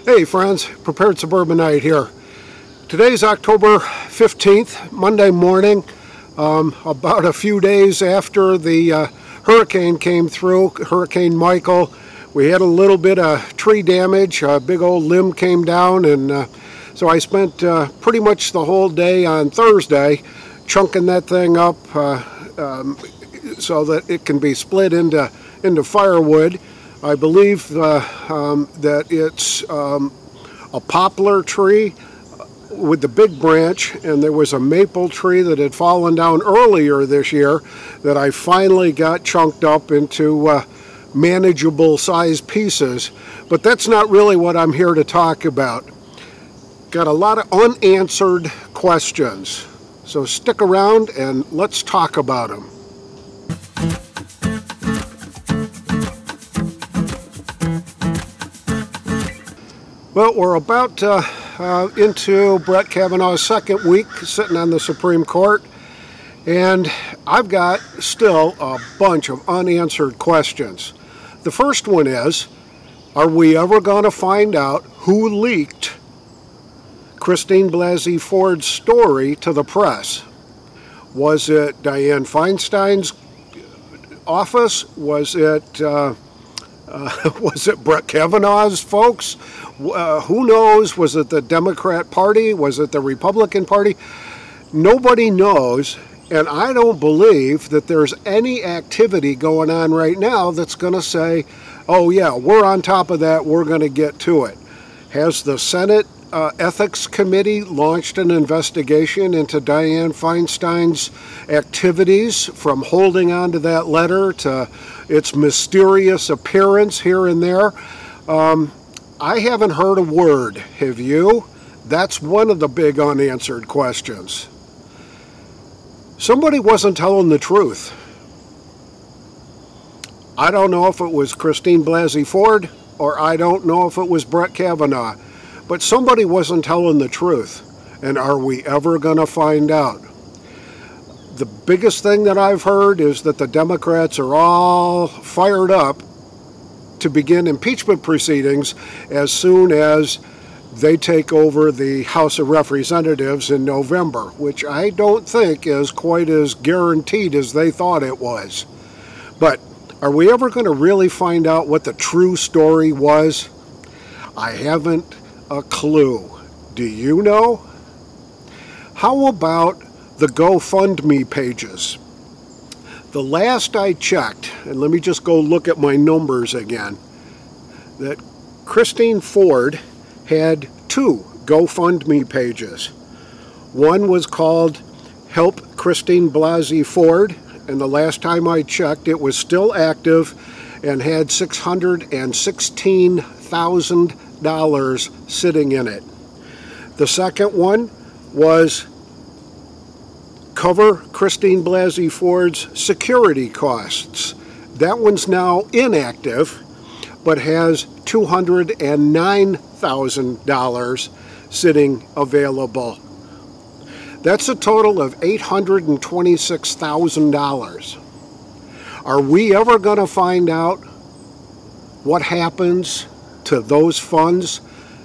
Hey friends, Prepared Suburbanite here. Today's October 15th, Monday morning, about a few days after the hurricane came through, Hurricane Michael. We had a little bit of tree damage, a big old limb came down, and so I spent pretty much the whole day on Thursday chunking that thing up so that it can be split into firewood. I believe that it's a poplar tree with the big branch, and there was a maple tree that had fallen down earlier this year that I finally got chunked up into manageable size pieces. But that's not really what I'm here to talk about. Got a lot of unanswered questions, so stick around and let's talk about them. Well, we're about into Brett Kavanaugh's second week sitting on the Supreme Court, and I've got still a bunch of unanswered questions. The first one is, are we ever going to find out who leaked Christine Blasey Ford's story to the press? Was it Dianne Feinstein's office? Was it Brett Kavanaugh's folks? Who knows? Was it the Democrat Party? Was it the Republican Party? Nobody knows, and I don't believe that there's any activity going on right now that's going to say, oh yeah, we're on top of that, we're going to get to it. Has the Senate Ethics Committee launched an investigation into Dianne Feinstein's activities, from holding on to that letter to its mysterious appearance here and there? I haven't heard a word. Have you? That's one of the big unanswered questions. Somebody wasn't telling the truth. I don't know if it was Christine Blasey Ford, or I don't know if it was Brett Kavanaugh, but somebody wasn't telling the truth. And are we ever going to find out? The biggest thing that I've heard is that the Democrats are all fired up to begin impeachment proceedings as soon as they take over the House of Representatives in November, which I don't think is quite as guaranteed as they thought it was. But are we ever going to really find out what the true story was? I haven't a clue. Do you know? How about the GoFundMe pages? The last I checked, and let me just go look at my numbers again, that Christine Ford had 2 GoFundMe pages. One was called Help Christine Blasey Ford, and the last time I checked it was still active and had $616,000 sitting in it. The second one was Cover Christine Blasey Ford's security costs. That one's now inactive, but has $209,000 sitting available. That's a total of $826,000. Are we ever going to find out what happens to those funds,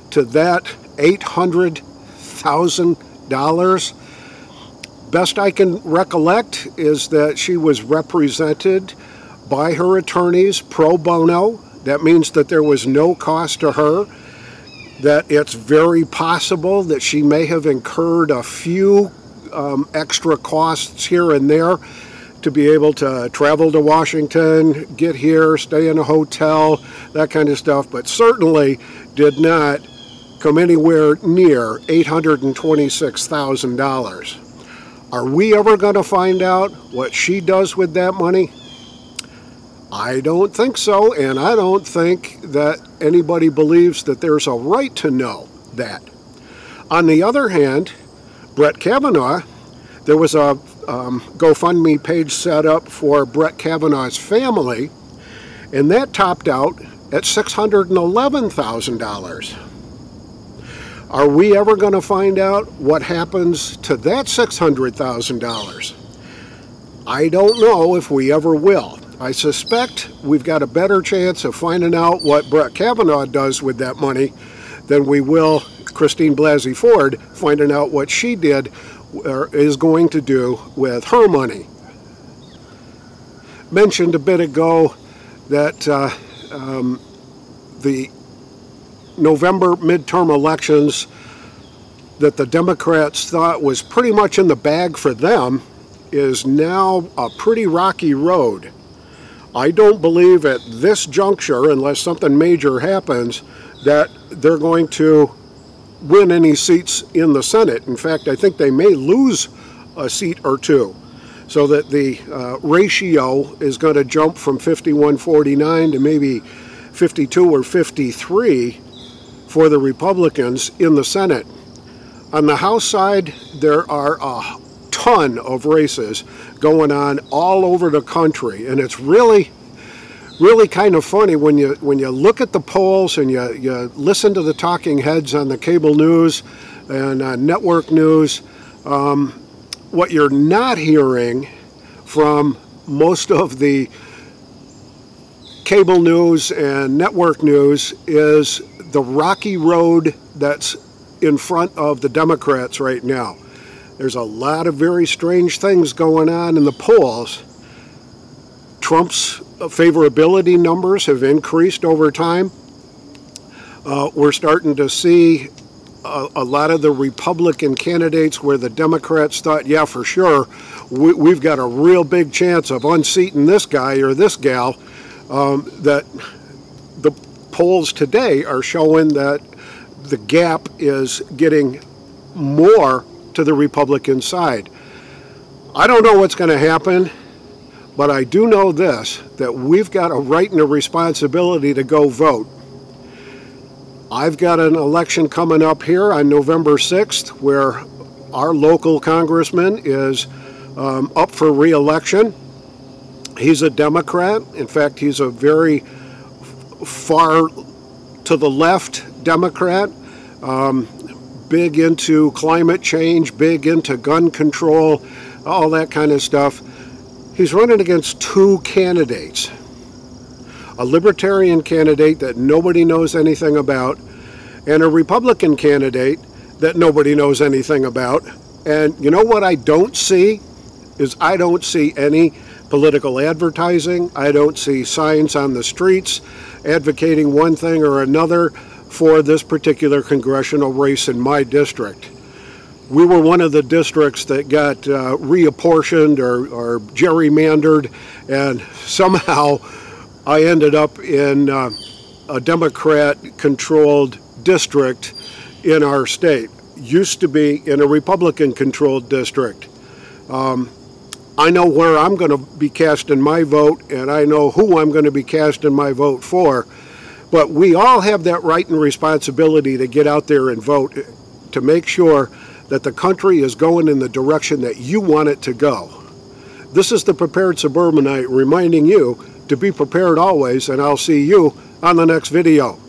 to that $800,000? Best I can recollect is that she was represented by her attorneys pro bono. That means that there was no cost to her, that it's very possible that she may have incurred a few extra costs here and there to be able to travel to Washington, get here, stay in a hotel, that kind of stuff, but certainly did not come anywhere near $826,000. Are we ever going to find out what she does with that money? I don't think so, and I don't think that anybody believes that there's a right to know that. On the other hand, Brett Kavanaugh, there was a GoFundMe page set up for Brett Kavanaugh's family, and that topped out at $611,000. Are we ever going to find out what happens to that $600,000? I don't know if we ever will. I suspect we've got a better chance of finding out what Brett Kavanaugh does with that money than we will Christine Blasey Ford finding out what she did or is going to do with her money. Mentioned a bit ago that the November midterm elections that the Democrats thought was pretty much in the bag for them is now a pretty rocky road. I don't believe at this juncture, unless something major happens, that they're going to win any seats in the Senate. In fact, I think they may lose a seat or two, so that the ratio is going to jump from 51-49 to maybe 52 or 53 for the Republicans in the Senate. On the House side, there are a ton of races going on all over the country, and it's really kind of funny when you look at the polls and you listen to the talking heads on the cable news and network news. What you're not hearing from most of the cable news and network news is the rocky road that's in front of the Democrats right now. There's a lot of very strange things going on in the polls. Trump's favorability numbers have increased over time. We're starting to see a lot of the Republican candidates where the Democrats thought, yeah, for sure, we've got a real big chance of unseating this guy or this gal, that the polls today are showing that the gap is getting more to the Republican side. I don't know what's going to happen, but I do know this, that we've got a right and a responsibility to go vote. I've got an election coming up here on November 6th where our local congressman is up for re-election. He's a Democrat. In fact, he's a very far to the left Democrat, big into climate change, big into gun control, all that kind of stuff. He's running against two candidates. A libertarian candidate that nobody knows anything about, and a Republican candidate that nobody knows anything about. And you know what I don't see? Is I don't see any political advertising. I don't see signs on the streets advocating one thing or another for this particular congressional race in my district. We were one of the districts that got reapportioned or gerrymandered, and somehow I ended up in a Democrat-controlled district in our state. Used to be in a Republican-controlled district. I know where I'm going to be casting my vote, and I know who I'm going to be casting my vote for. But we all have that right and responsibility to get out there and vote to make sure that the country is going in the direction that you want it to go. This is the Prepared Suburbanite reminding you to be prepared always, and I'll see you on the next video.